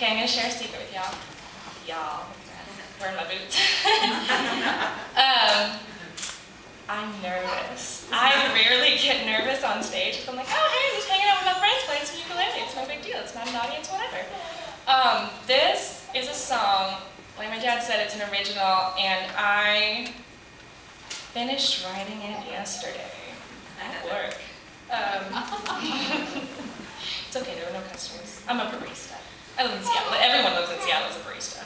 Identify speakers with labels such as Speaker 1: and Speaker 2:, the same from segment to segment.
Speaker 1: Okay, I'm gonna share a secret with y'all. Y'all, wearing my boots. I'm nervous. I rarely get nervous on stage. I'm like, oh hey, I'm just hanging out with my friends playing some ukulele. It's no big deal. It's not an audience, whatever. This is a song, like my dad said, it's an original, and I finished writing it yesterday at work. It's okay, there were no customers. I'm a barista. I live in Seattle. Everyone lives in Seattle as a barista.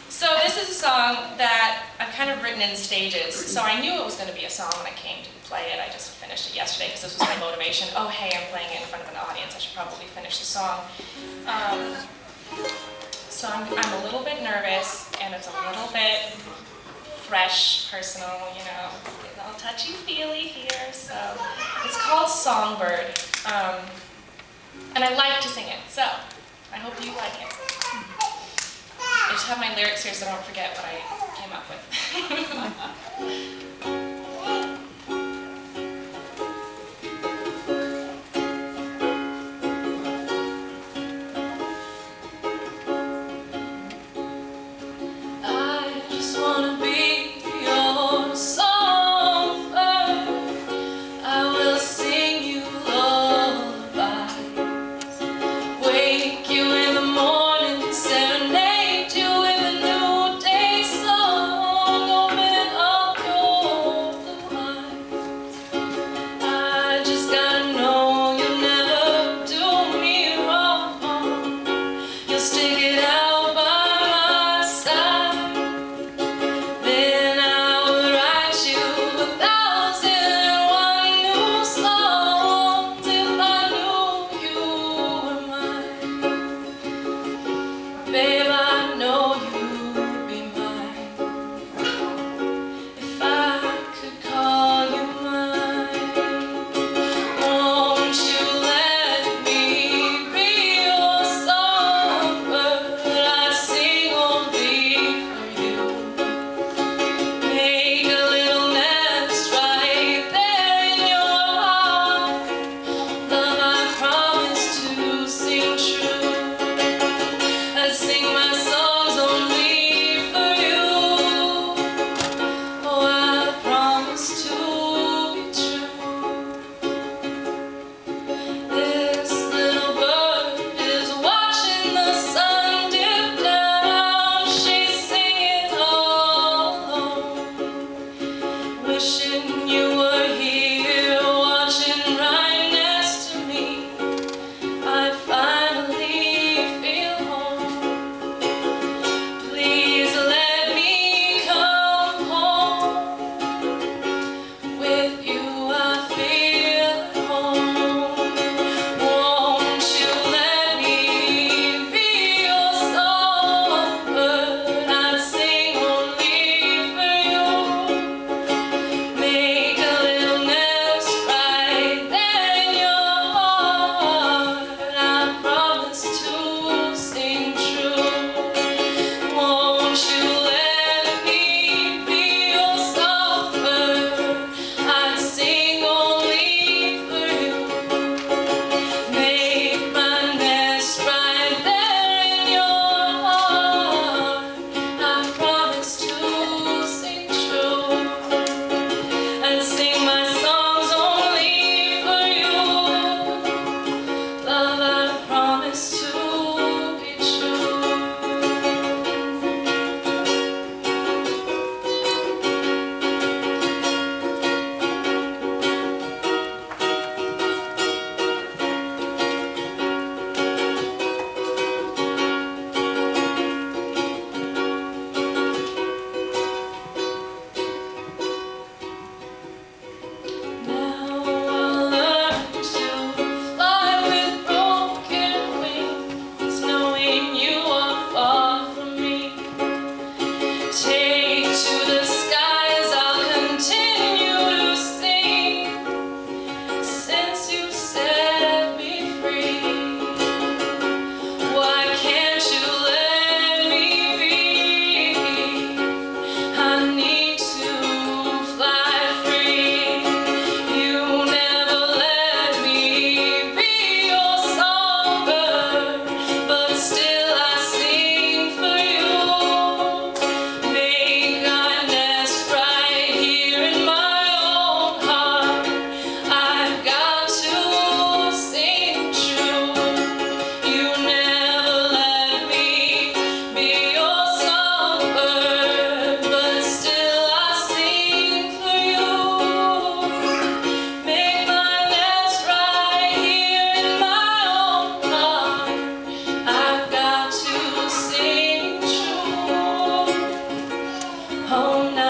Speaker 1: So this is a song that I've kind of written in stages. So I knew it was going to be a song when I came to play it. I just finished it yesterday because this was my motivation. Oh, hey, I'm playing it in front of an audience. I should probably finish the song. So I'm a little bit nervous, and it's a little bit fresh, personal, you know, getting all touchy-feely here. So it's called Songbird, and I like to sing it. So I hope you like it. I just have my lyrics here so I don't forget what I came up with.
Speaker 2: I just wanna be your songbird. I will sing you lullabies, wake you in the morning, serenade you with a new day song. Open up your all night.